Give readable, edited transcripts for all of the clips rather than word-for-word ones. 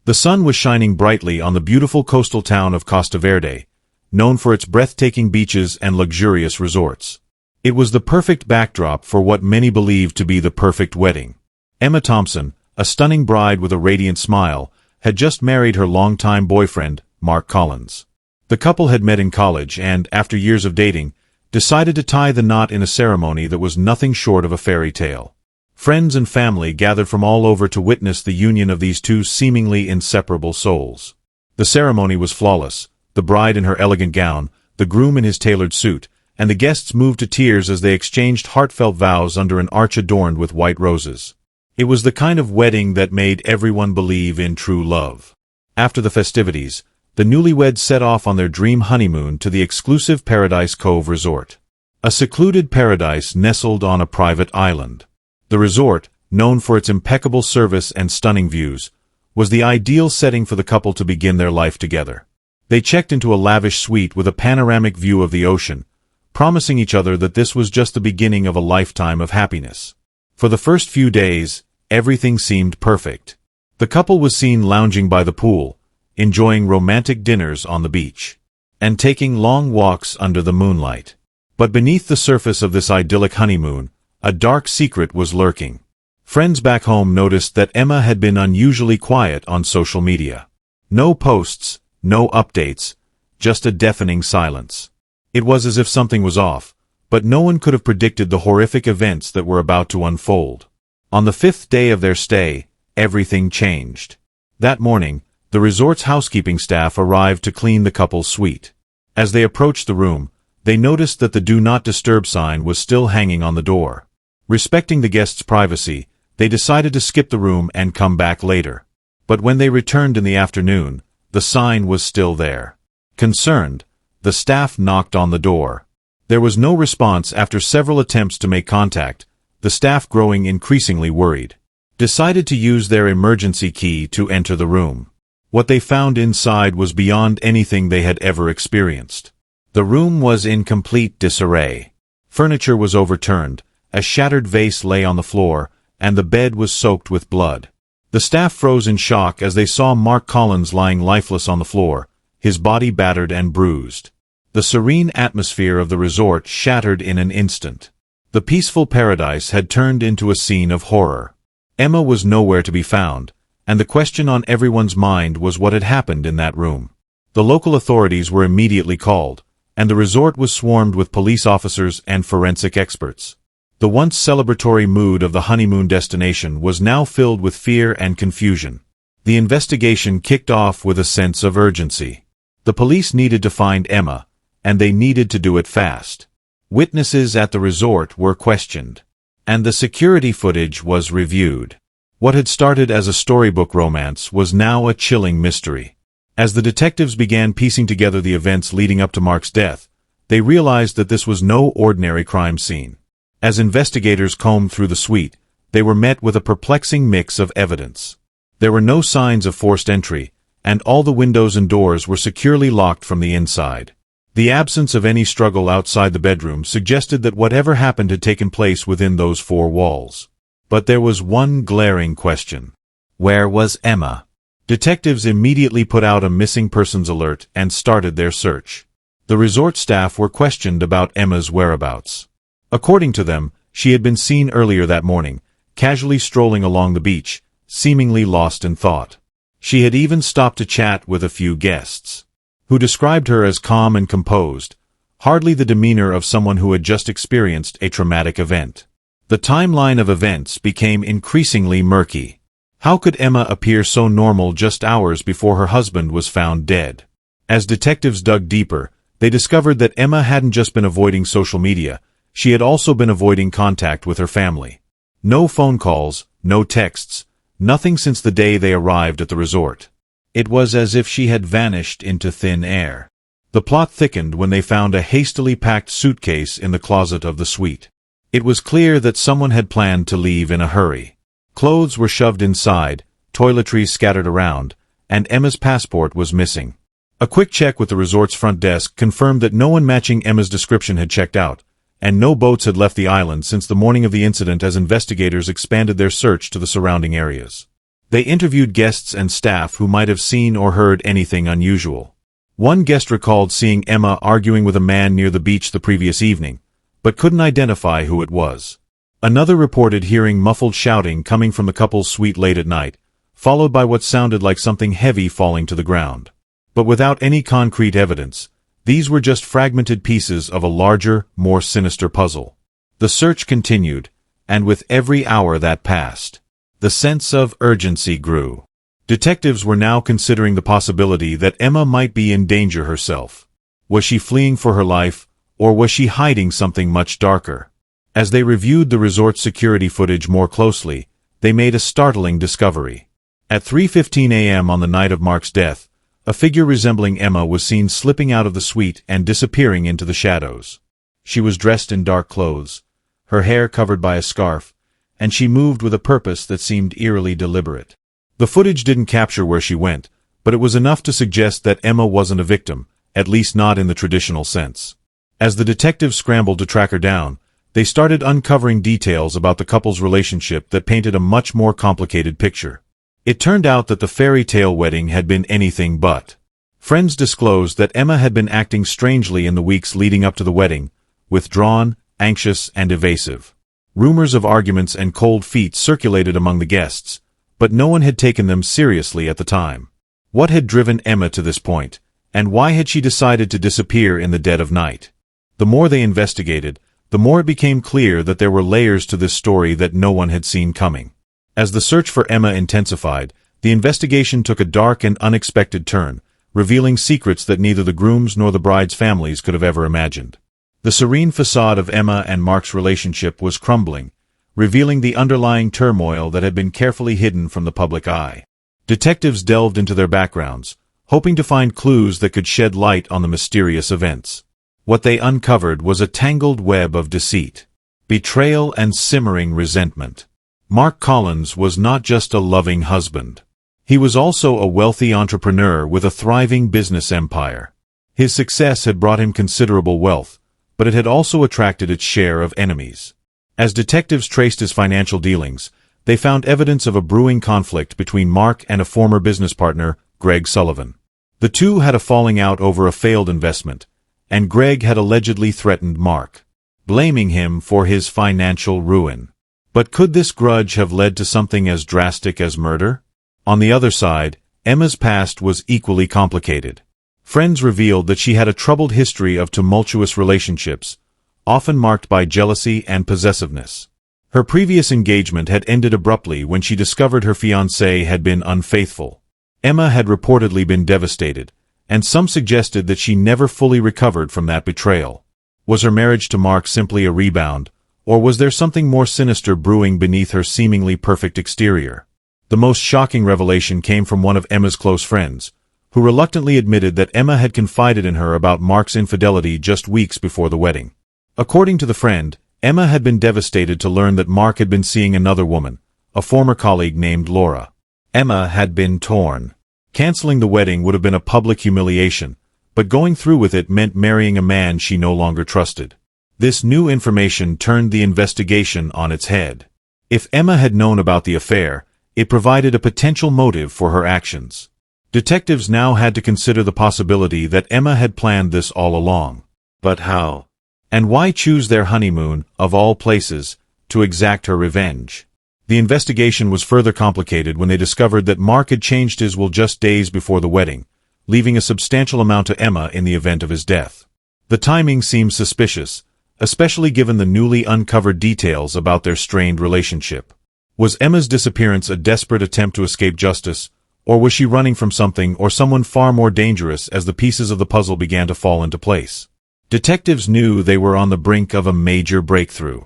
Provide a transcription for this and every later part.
The sun was shining brightly on the beautiful coastal town of Costa Verde, known for its breathtaking beaches and luxurious resorts. It was the perfect backdrop for what many believed to be the perfect wedding. Emma Thompson, a stunning bride with a radiant smile, had just married her longtime boyfriend, Mark Collins. The couple had met in college and, after years of dating, decided to tie the knot in a ceremony that was nothing short of a fairy tale. Friends and family gathered from all over to witness the union of these two seemingly inseparable souls. The ceremony was flawless, the bride in her elegant gown, the groom in his tailored suit, and the guests moved to tears as they exchanged heartfelt vows under an arch adorned with white roses. It was the kind of wedding that made everyone believe in true love. After the festivities, the newlyweds set off on their dream honeymoon to the exclusive Paradise Cove Resort. A secluded paradise nestled on a private island. The resort, known for its impeccable service and stunning views, was the ideal setting for the couple to begin their life together. They checked into a lavish suite with a panoramic view of the ocean, promising each other that this was just the beginning of a lifetime of happiness. For the first few days, everything seemed perfect. The couple was seen lounging by the pool, enjoying romantic dinners on the beach, and taking long walks under the moonlight. But beneath the surface of this idyllic honeymoon, a dark secret was lurking. Friends back home noticed that Emma had been unusually quiet on social media. No posts, no updates, just a deafening silence. It was as if something was off, but no one could have predicted the horrific events that were about to unfold. On the 5th day of their stay, everything changed. That morning, the resort's housekeeping staff arrived to clean the couple's suite. As they approached the room, they noticed that the Do Not Disturb sign was still hanging on the door. Respecting the guests' privacy, they decided to skip the room and come back later. But when they returned in the afternoon, the sign was still there. Concerned, the staff knocked on the door. There was no response after several attempts to make contact, the staff growing increasingly worried. Decided to use their emergency key to enter the room. What they found inside was beyond anything they had ever experienced. The room was in complete disarray. Furniture was overturned, a shattered vase lay on the floor, and the bed was soaked with blood. The staff froze in shock as they saw Mark Collins lying lifeless on the floor, his body battered and bruised. The serene atmosphere of the resort shattered in an instant. The peaceful paradise had turned into a scene of horror. Emma was nowhere to be found, and the question on everyone's mind was what had happened in that room. The local authorities were immediately called, and the resort was swarmed with police officers and forensic experts. The once celebratory mood of the honeymoon destination was now filled with fear and confusion. The investigation kicked off with a sense of urgency. The police needed to find Emma, and they needed to do it fast. Witnesses at the resort were questioned, and the security footage was reviewed. What had started as a storybook romance was now a chilling mystery. As the detectives began piecing together the events leading up to Mark's death, they realized that this was no ordinary crime scene. As investigators combed through the suite, they were met with a perplexing mix of evidence. There were no signs of forced entry, and all the windows and doors were securely locked from the inside. The absence of any struggle outside the bedroom suggested that whatever happened had taken place within those four walls. But there was one glaring question. Where was Emma? Detectives immediately put out a missing persons alert and started their search. The resort staff were questioned about Emma's whereabouts. According to them, she had been seen earlier that morning, casually strolling along the beach, seemingly lost in thought. She had even stopped to chat with a few guests, who described her as calm and composed, hardly the demeanor of someone who had just experienced a traumatic event. The timeline of events became increasingly murky. How could Emma appear so normal just hours before her husband was found dead? As detectives dug deeper, they discovered that Emma hadn't just been avoiding social media, she had also been avoiding contact with her family. No phone calls, no texts, nothing since the day they arrived at the resort. It was as if she had vanished into thin air. The plot thickened when they found a hastily packed suitcase in the closet of the suite. It was clear that someone had planned to leave in a hurry. Clothes were shoved inside, toiletries scattered around, and Emma's passport was missing. A quick check with the resort's front desk confirmed that no one matching Emma's description had checked out, and no boats had left the island since the morning of the incident as investigators expanded their search to the surrounding areas. They interviewed guests and staff who might have seen or heard anything unusual. One guest recalled seeing Emma arguing with a man near the beach the previous evening, but couldn't identify who it was. Another reported hearing muffled shouting coming from the couple's suite late at night, followed by what sounded like something heavy falling to the ground. But without any concrete evidence, these were just fragmented pieces of a larger, more sinister puzzle. The search continued, and with every hour that passed, the sense of urgency grew. Detectives were now considering the possibility that Emma might be in danger herself. Was she fleeing for her life, or was she hiding something much darker? As they reviewed the resort's security footage more closely, they made a startling discovery. At 3:15 a.m. on the night of Mark's death, a figure resembling Emma was seen slipping out of the suite and disappearing into the shadows. She was dressed in dark clothes, her hair covered by a scarf, and she moved with a purpose that seemed eerily deliberate. The footage didn't capture where she went, but it was enough to suggest that Emma wasn't a victim, at least not in the traditional sense. As the detectives scrambled to track her down, they started uncovering details about the couple's relationship that painted a much more complicated picture. It turned out that the fairy tale wedding had been anything but. Friends disclosed that Emma had been acting strangely in the weeks leading up to the wedding, withdrawn, anxious, and evasive. Rumors of arguments and cold feet circulated among the guests, but no one had taken them seriously at the time. What had driven Emma to this point, and why had she decided to disappear in the dead of night? The more they investigated, the more it became clear that there were layers to this story that no one had seen coming. As the search for Emma intensified, the investigation took a dark and unexpected turn, revealing secrets that neither the groom's nor the bride's families could have ever imagined. The serene facade of Emma and Mark's relationship was crumbling, revealing the underlying turmoil that had been carefully hidden from the public eye. Detectives delved into their backgrounds, hoping to find clues that could shed light on the mysterious events. What they uncovered was a tangled web of deceit, betrayal, and simmering resentment. Mark Collins was not just a loving husband. He was also a wealthy entrepreneur with a thriving business empire. His success had brought him considerable wealth, but it had also attracted its share of enemies. As detectives traced his financial dealings, they found evidence of a brewing conflict between Mark and a former business partner, Greg Sullivan. The two had a falling out over a failed investment, and Greg had allegedly threatened Mark, blaming him for his financial ruin. But could this grudge have led to something as drastic as murder? On the other side, Emma's past was equally complicated. Friends revealed that she had a troubled history of tumultuous relationships, often marked by jealousy and possessiveness. Her previous engagement had ended abruptly when she discovered her fiancé had been unfaithful. Emma had reportedly been devastated, and some suggested that she never fully recovered from that betrayal. Was her marriage to Mark simply a rebound, or was there something more sinister brewing beneath her seemingly perfect exterior? The most shocking revelation came from one of Emma's close friends, who reluctantly admitted that Emma had confided in her about Mark's infidelity just weeks before the wedding. According to the friend, Emma had been devastated to learn that Mark had been seeing another woman, a former colleague named Laura. Emma had been torn. Canceling the wedding would have been a public humiliation, but going through with it meant marrying a man she no longer trusted. This new information turned the investigation on its head. If Emma had known about the affair, it provided a potential motive for her actions. Detectives now had to consider the possibility that Emma had planned this all along. But how? And why choose their honeymoon, of all places, to exact her revenge? The investigation was further complicated when they discovered that Mark had changed his will just days before the wedding, leaving a substantial amount to Emma in the event of his death. The timing seemed suspicious, especially given the newly uncovered details about their strained relationship. Was Emma's disappearance a desperate attempt to escape justice, or was she running from something or someone far more dangerous as the pieces of the puzzle began to fall into place? Detectives knew they were on the brink of a major breakthrough.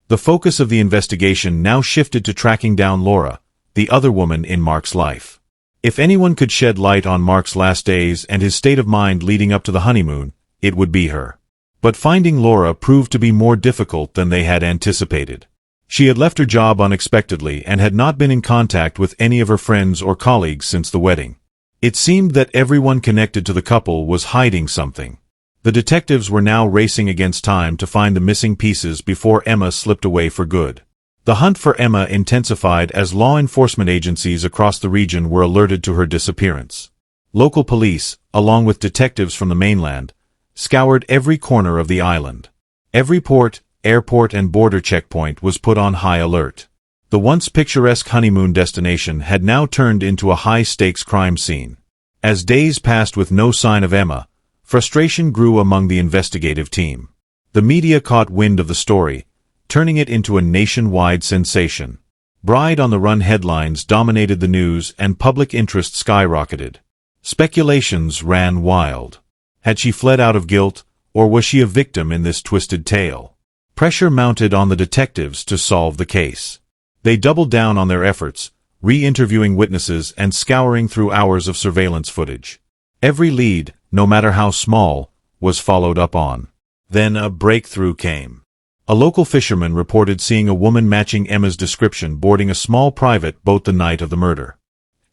The focus of the investigation now shifted to tracking down Laura, the other woman in Mark's life. If anyone could shed light on Mark's last days and his state of mind leading up to the honeymoon, it would be her. But finding Laura proved to be more difficult than they had anticipated. She had left her job unexpectedly and had not been in contact with any of her friends or colleagues since the wedding. It seemed that everyone connected to the couple was hiding something. The detectives were now racing against time to find the missing pieces before Emma slipped away for good. The hunt for Emma intensified as law enforcement agencies across the region were alerted to her disappearance. Local police, along with detectives from the mainland, scoured every corner of the island. Every port, airport and border checkpoint was put on high alert. The once picturesque honeymoon destination had now turned into a high-stakes crime scene. As days passed with no sign of Emma, frustration grew among the investigative team. The media caught wind of the story, turning it into a nationwide sensation. Bride-on-the-run headlines dominated the news and public interest skyrocketed. Speculations ran wild. Had she fled out of guilt, or was she a victim in this twisted tale? Pressure mounted on the detectives to solve the case. They doubled down on their efforts, re-interviewing witnesses and scouring through hours of surveillance footage. Every lead, no matter how small, was followed up on. Then a breakthrough came. A local fisherman reported seeing a woman matching Emma's description boarding a small private boat the night of the murder.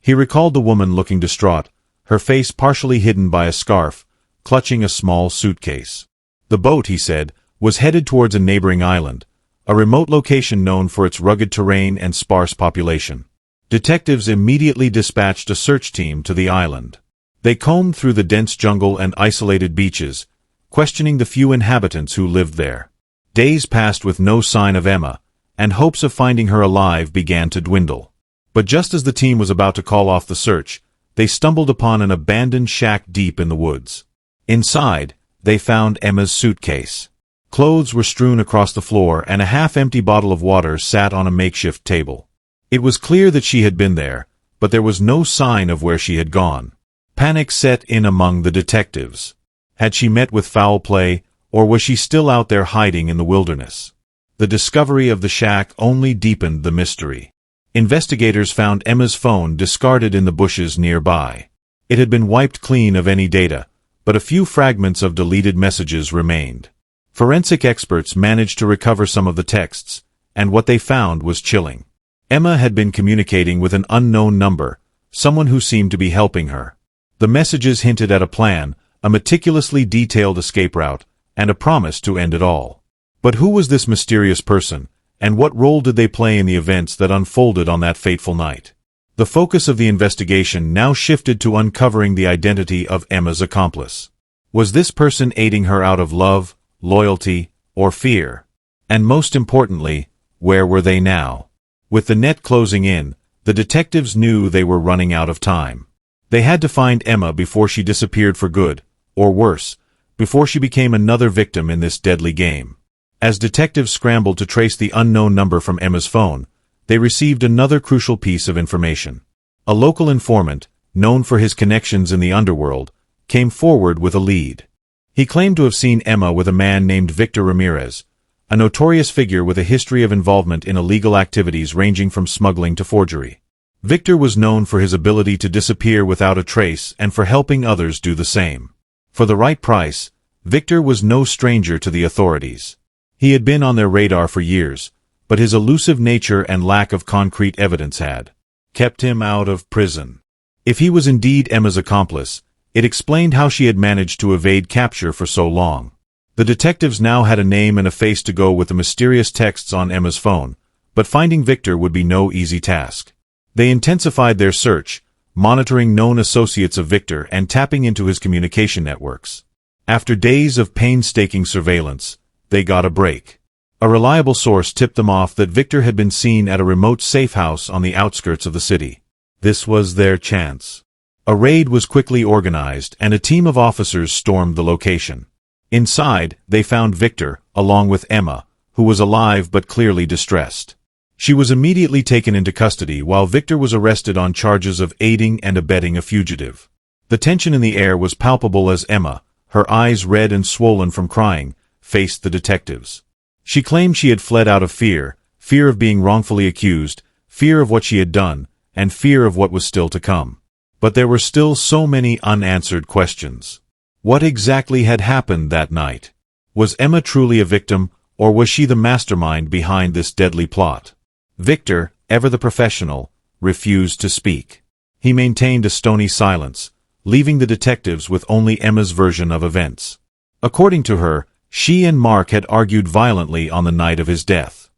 He recalled the woman looking distraught, her face partially hidden by a scarf, clutching a small suitcase. The boat, he said, was headed towards a neighboring island, a remote location known for its rugged terrain and sparse population. Detectives immediately dispatched a search team to the island. They combed through the dense jungle and isolated beaches, questioning the few inhabitants who lived there. Days passed with no sign of Emma, and hopes of finding her alive began to dwindle. But just as the team was about to call off the search, they stumbled upon an abandoned shack deep in the woods. Inside, they found Emma's suitcase. Clothes were strewn across the floor and a half-empty bottle of water sat on a makeshift table. It was clear that she had been there, but there was no sign of where she had gone. Panic set in among the detectives. Had she met with foul play, or was she still out there hiding in the wilderness? The discovery of the shack only deepened the mystery. Investigators found Emma's phone discarded in the bushes nearby. It had been wiped clean of any data, but a few fragments of deleted messages remained. Forensic experts managed to recover some of the texts, and what they found was chilling. Emma had been communicating with an unknown number, someone who seemed to be helping her. The messages hinted at a plan, a meticulously detailed escape route, and a promise to end it all. But who was this mysterious person, and what role did they play in the events that unfolded on that fateful night? The focus of the investigation now shifted to uncovering the identity of Emma's accomplice. Was this person aiding her out of love, loyalty, or fear? And most importantly, where were they now? With the net closing in, the detectives knew they were running out of time. They had to find Emma before she disappeared for good, or worse, before she became another victim in this deadly game. As detectives scrambled to trace the unknown number from Emma's phone, they received another crucial piece of information. A local informant, known for his connections in the underworld, came forward with a lead. He claimed to have seen Emma with a man named Victor Ramirez, a notorious figure with a history of involvement in illegal activities ranging from smuggling to forgery. Victor was known for his ability to disappear without a trace and for helping others do the same. For the right price, Victor was no stranger to the authorities. He had been on their radar for years, but his elusive nature and lack of concrete evidence had kept him out of prison. If he was indeed Emma's accomplice, it explained how she had managed to evade capture for so long. The detectives now had a name and a face to go with the mysterious texts on Emma's phone, but finding Victor would be no easy task. They intensified their search, monitoring known associates of Victor and tapping into his communication networks. After days of painstaking surveillance, they got a break. A reliable source tipped them off that Victor had been seen at a remote safe house on the outskirts of the city. This was their chance. A raid was quickly organized and a team of officers stormed the location. Inside, they found Victor, along with Emma, who was alive but clearly distressed. She was immediately taken into custody while Victor was arrested on charges of aiding and abetting a fugitive. The tension in the air was palpable as Emma, her eyes red and swollen from crying, faced the detectives. She claimed she had fled out of fear of being wrongfully accused, fear of what she had done, and fear of what was still to come. But there were still so many unanswered questions. What exactly had happened that night? Was Emma truly a victim, or was she the mastermind behind this deadly plot? Victor, ever the professional, refused to speak. He maintained a stony silence, leaving the detectives with only Emma's version of events. According to her, she and Mark had argued violently on the night of his death.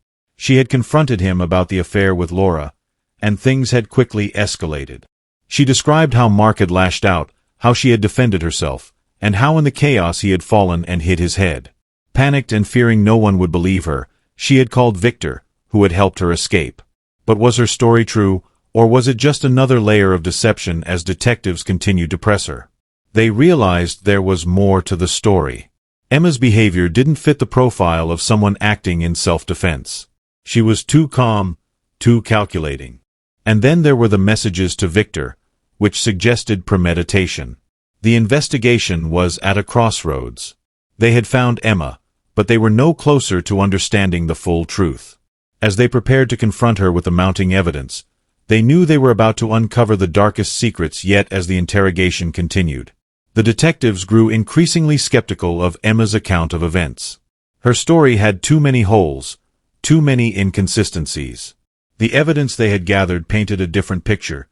She had confronted him about the affair with Laura, and things had quickly escalated. She described how Mark had lashed out, how she had defended herself, and how in the chaos he had fallen and hit his head. Panicked and fearing no one would believe her, she had called Victor, who had helped her escape. But was her story true, or was it just another layer of deception as detectives continued to press her? They realized there was more to the story. Emma's behavior didn't fit the profile of someone acting in self-defense. She was too calm, too calculating. And then there were the messages to Victor, which suggested premeditation. The investigation was at a crossroads. They had found Emma, but they were no closer to understanding the full truth. As they prepared to confront her with the mounting evidence, they knew they were about to uncover the darkest secrets. Yet as the interrogation continued, the detectives grew increasingly skeptical of Emma's account of events. Her story had too many holes, too many inconsistencies. The evidence they had gathered painted a different picture,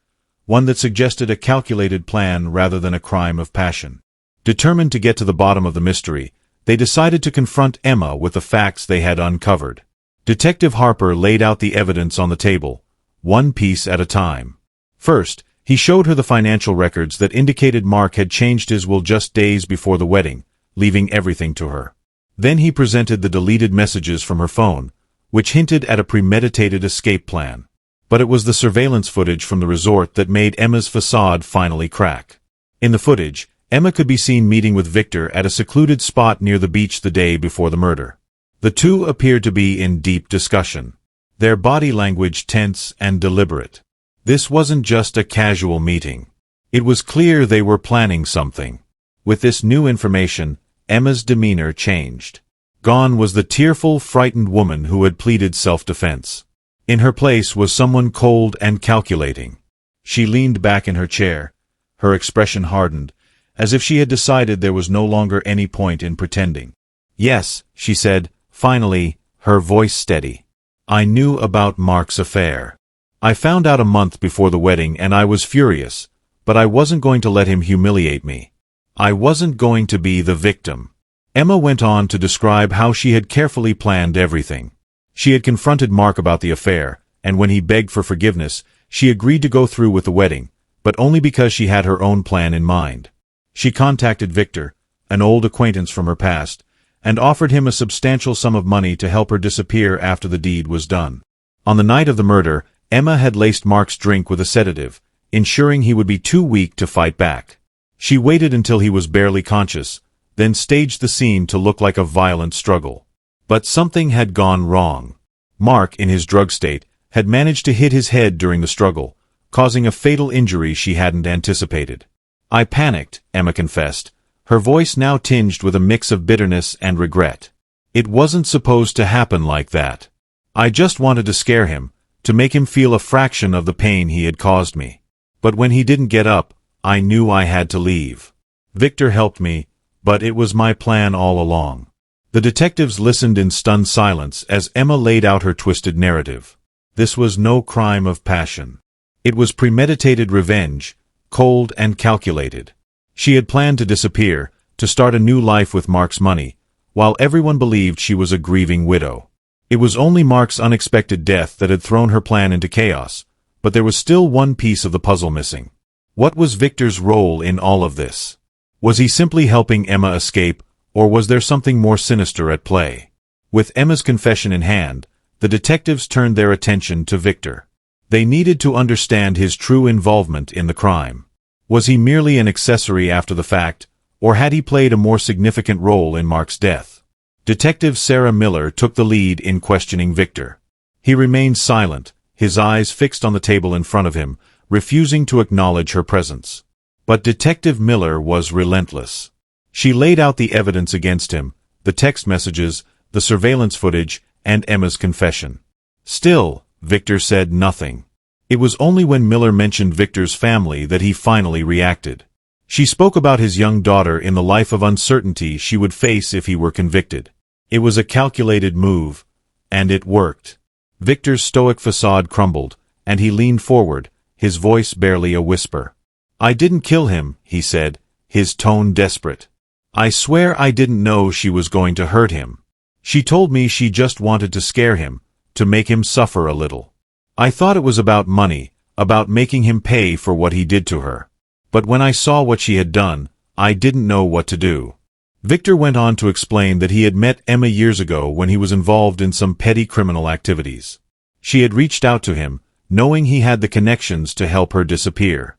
one that suggested a calculated plan rather than a crime of passion. Determined to get to the bottom of the mystery, they decided to confront Emma with the facts they had uncovered. Detective Harper laid out the evidence on the table, one piece at a time. First, he showed her the financial records that indicated Mark had changed his will just days before the wedding, leaving everything to her. Then he presented the deleted messages from her phone, which hinted at a premeditated escape plan. But it was the surveillance footage from the resort that made Emma's facade finally crack. In the footage, Emma could be seen meeting with Victor at a secluded spot near the beach the day before the murder. The two appeared to be in deep discussion, their body language tense and deliberate. This wasn't just a casual meeting. It was clear they were planning something. With this new information, Emma's demeanor changed. Gone was the tearful, frightened woman who had pleaded self-defense. In her place was someone cold and calculating. She leaned back in her chair, her expression hardened, as if she had decided there was no longer any point in pretending. "Yes," she said, finally, her voice steady. "I knew about Mark's affair. I found out a month before the wedding and I was furious, but I wasn't going to let him humiliate me. I wasn't going to be the victim." Emma went on to describe how she had carefully planned everything. She had confronted Mark about the affair, and when he begged for forgiveness, she agreed to go through with the wedding, but only because she had her own plan in mind. She contacted Victor, an old acquaintance from her past, and offered him a substantial sum of money to help her disappear after the deed was done. On the night of the murder, Emma had laced Mark's drink with a sedative, ensuring he would be too weak to fight back. She waited until he was barely conscious, then staged the scene to look like a violent struggle. But something had gone wrong. Mark, in his drug state, had managed to hit his head during the struggle, causing a fatal injury she hadn't anticipated. "I panicked," Emma confessed, her voice now tinged with a mix of bitterness and regret. "It wasn't supposed to happen like that. I just wanted to scare him, to make him feel a fraction of the pain he had caused me. But when he didn't get up, I knew I had to leave. Victor helped me, but it was my plan all along." The detectives listened in stunned silence as Emma laid out her twisted narrative. This was no crime of passion. It was premeditated revenge, cold and calculated. She had planned to disappear, to start a new life with Mark's money, while everyone believed she was a grieving widow. It was only Mark's unexpected death that had thrown her plan into chaos, but there was still one piece of the puzzle missing. What was Victor's role in all of this? Was he simply helping Emma escape, or was there something more sinister at play? With Emma's confession in hand, the detectives turned their attention to Victor. They needed to understand his true involvement in the crime. Was he merely an accessory after the fact, or had he played a more significant role in Mark's death? Detective Sarah Miller took the lead in questioning Victor. He remained silent, his eyes fixed on the table in front of him, refusing to acknowledge her presence. But Detective Miller was relentless. She laid out the evidence against him, the text messages, the surveillance footage, and Emma's confession. Still, Victor said nothing. It was only when Miller mentioned Victor's family that he finally reacted. She spoke about his young daughter in the life of uncertainty she would face if he were convicted. It was a calculated move, and it worked. Victor's stoic facade crumbled, and he leaned forward, his voice barely a whisper. "I didn't kill him," he said, his tone desperate. "I swear I didn't know she was going to hurt him. She told me she just wanted to scare him, to make him suffer a little. I thought it was about money, about making him pay for what he did to her. But when I saw what she had done, I didn't know what to do." Victor went on to explain that he had met Emma years ago when he was involved in some petty criminal activities. She had reached out to him, knowing he had the connections to help her disappear.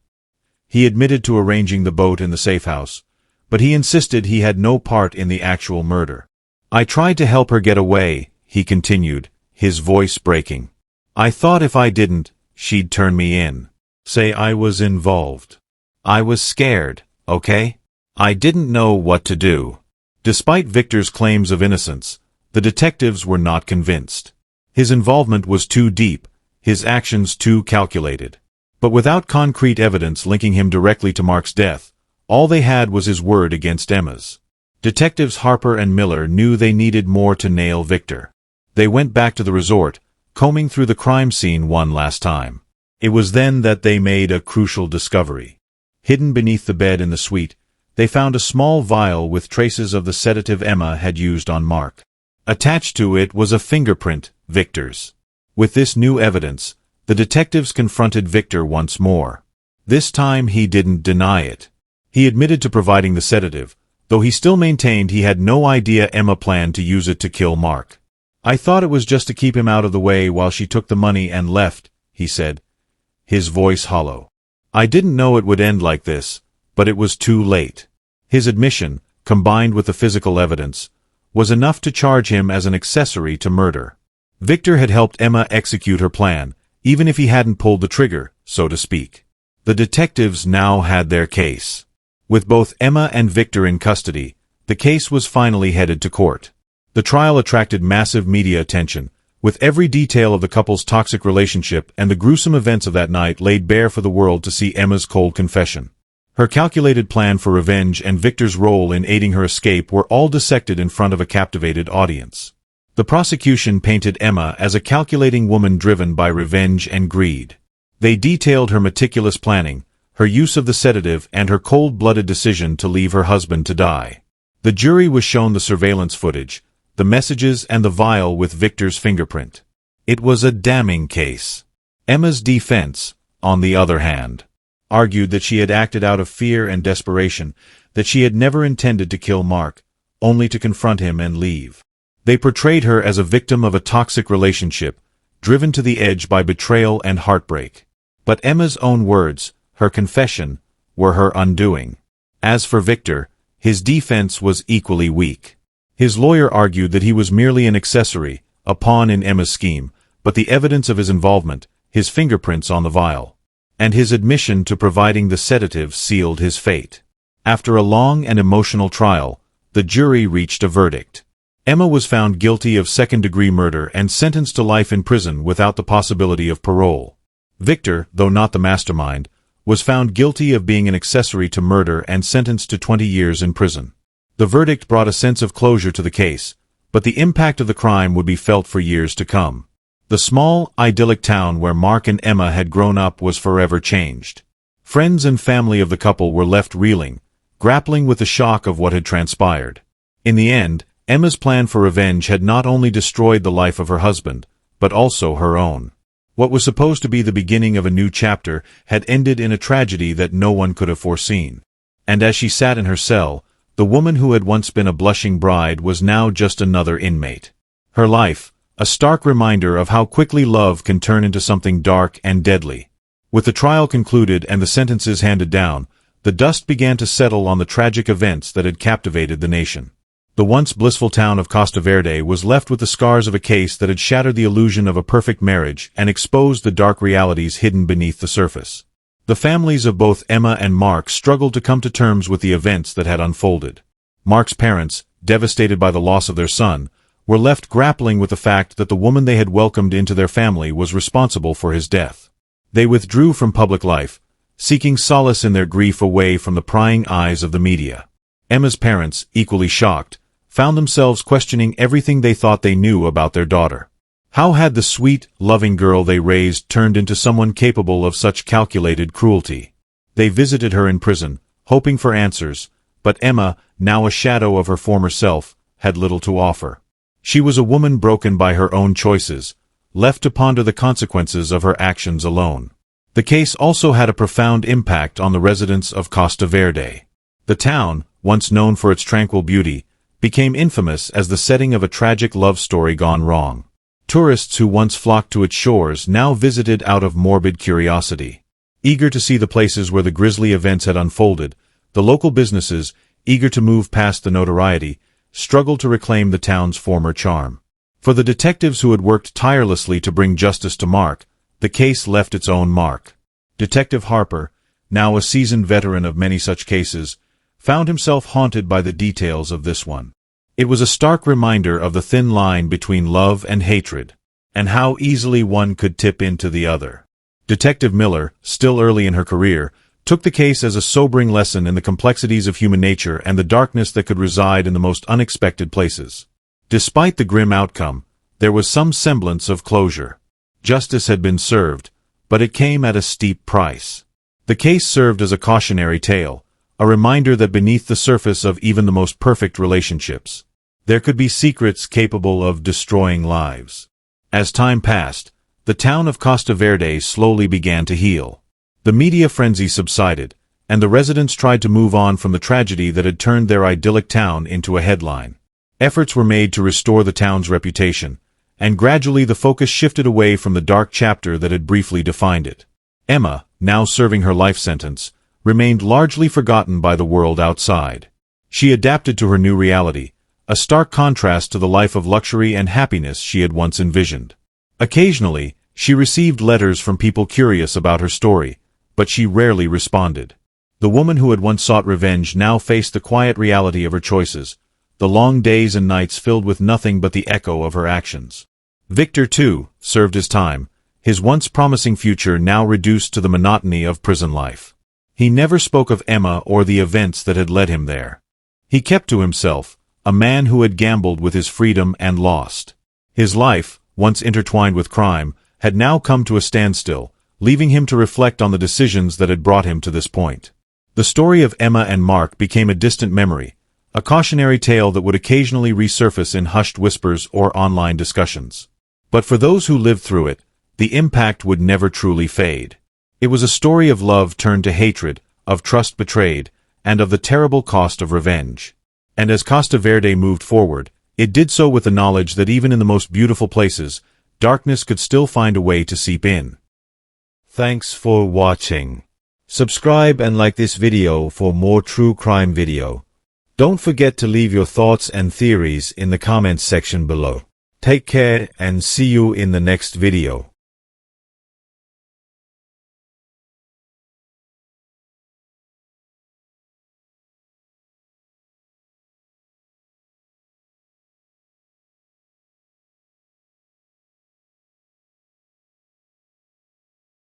He admitted to arranging the boat in the safe house, but he insisted he had no part in the actual murder. "I tried to help her get away," he continued, his voice breaking. "I thought if I didn't, she'd turn me in. Say I was involved. I was scared, okay? I didn't know what to do." Despite Victor's claims of innocence, the detectives were not convinced. His involvement was too deep, his actions too calculated. But without concrete evidence linking him directly to Mark's death, all they had was his word against Emma's. Detectives Harper and Miller knew they needed more to nail Victor. They went back to the resort, combing through the crime scene one last time. It was then that they made a crucial discovery. Hidden beneath the bed in the suite, they found a small vial with traces of the sedative Emma had used on Mark. Attached to it was a fingerprint, Victor's. With this new evidence, the detectives confronted Victor once more. This time he didn't deny it. He admitted to providing the sedative, though he still maintained he had no idea Emma planned to use it to kill Mark. "I thought it was just to keep him out of the way while she took the money and left," he said, his voice hollow. "I didn't know it would end like this, but it was too late." His admission, combined with the physical evidence, was enough to charge him as an accessory to murder. Victor had helped Emma execute her plan, even if he hadn't pulled the trigger, so to speak. The detectives now had their case. With both Emma and Victor in custody, the case was finally headed to court. The trial attracted massive media attention, with every detail of the couple's toxic relationship and the gruesome events of that night laid bare for the world to see. Emma's cold confession, her calculated plan for revenge, and Victor's role in aiding her escape were all dissected in front of a captivated audience. The prosecution painted Emma as a calculating woman driven by revenge and greed. They detailed her meticulous planning, her use of the sedative, and her cold-blooded decision to leave her husband to die. The jury was shown the surveillance footage, the messages, and the vial with Victor's fingerprint. It was a damning case. Emma's defense, on the other hand, argued that she had acted out of fear and desperation, that she had never intended to kill Mark, only to confront him and leave. They portrayed her as a victim of a toxic relationship, driven to the edge by betrayal and heartbreak. But Emma's own words, her confession, were her undoing. As for Victor, his defense was equally weak. His lawyer argued that he was merely an accessory, a pawn in Emma's scheme, but the evidence of his involvement, his fingerprints on the vial, and his admission to providing the sedative sealed his fate. After a long and emotional trial, the jury reached a verdict. Emma was found guilty of second-degree murder and sentenced to life in prison without the possibility of parole. Victor, though not the mastermind, was found guilty of being an accessory to murder and sentenced to 20 years in prison. The verdict brought a sense of closure to the case, but the impact of the crime would be felt for years to come. The small, idyllic town where Mark and Emma had grown up was forever changed. Friends and family of the couple were left reeling, grappling with the shock of what had transpired. In the end, Emma's plan for revenge had not only destroyed the life of her husband, but also her own. What was supposed to be the beginning of a new chapter had ended in a tragedy that no one could have foreseen. And as she sat in her cell, the woman who had once been a blushing bride was now just another inmate. Her life, a stark reminder of how quickly love can turn into something dark and deadly. With the trial concluded and the sentences handed down, the dust began to settle on the tragic events that had captivated the nation. The once blissful town of Costa Verde was left with the scars of a case that had shattered the illusion of a perfect marriage and exposed the dark realities hidden beneath the surface. The families of both Emma and Mark struggled to come to terms with the events that had unfolded. Mark's parents, devastated by the loss of their son, were left grappling with the fact that the woman they had welcomed into their family was responsible for his death. They withdrew from public life, seeking solace in their grief away from the prying eyes of the media. Emma's parents, equally shocked, found themselves questioning everything they thought they knew about their daughter. How had the sweet, loving girl they raised turned into someone capable of such calculated cruelty? They visited her in prison, hoping for answers, but Emma, now a shadow of her former self, had little to offer. She was a woman broken by her own choices, left to ponder the consequences of her actions alone. The case also had a profound impact on the residents of Costa Verde. The town, once known for its tranquil beauty, became infamous as the setting of a tragic love story gone wrong. Tourists who once flocked to its shores now visited out of morbid curiosity. Eager to see the places where the grisly events had unfolded, the local businesses, eager to move past the notoriety, struggled to reclaim the town's former charm. For the detectives who had worked tirelessly to bring justice to Mark, the case left its own mark. Detective Harper, now a seasoned veteran of many such cases, found himself haunted by the details of this one. It was a stark reminder of the thin line between love and hatred, and how easily one could tip into the other. Detective Miller, still early in her career, took the case as a sobering lesson in the complexities of human nature and the darkness that could reside in the most unexpected places. Despite the grim outcome, there was some semblance of closure. Justice had been served, but it came at a steep price. The case served as a cautionary tale, a reminder that beneath the surface of even the most perfect relationships, there could be secrets capable of destroying lives. As time passed, the town of Costa Verde slowly began to heal. The media frenzy subsided, and the residents tried to move on from the tragedy that had turned their idyllic town into a headline. Efforts were made to restore the town's reputation, and gradually the focus shifted away from the dark chapter that had briefly defined it. Emma, now serving her life sentence, remained largely forgotten by the world outside. She adapted to her new reality, a stark contrast to the life of luxury and happiness she had once envisioned. Occasionally, she received letters from people curious about her story, but she rarely responded. The woman who had once sought revenge now faced the quiet reality of her choices, the long days and nights filled with nothing but the echo of her actions. Victor, too, served his time, his once promising future now reduced to the monotony of prison life. He never spoke of Emma or the events that had led him there. He kept to himself, a man who had gambled with his freedom and lost. His life, once intertwined with crime, had now come to a standstill, leaving him to reflect on the decisions that had brought him to this point. The story of Emma and Mark became a distant memory, a cautionary tale that would occasionally resurface in hushed whispers or online discussions. But for those who lived through it, the impact would never truly fade. It was a story of love turned to hatred, of trust betrayed, and of the terrible cost of revenge. And as Costa Verde moved forward, it did so with the knowledge that even in the most beautiful places, darkness could still find a way to seep in. Thanks for watching. Subscribe and like this video for more true crime video. Don't forget to leave your thoughts and theories in the comments section below. Take care and see you in the next video.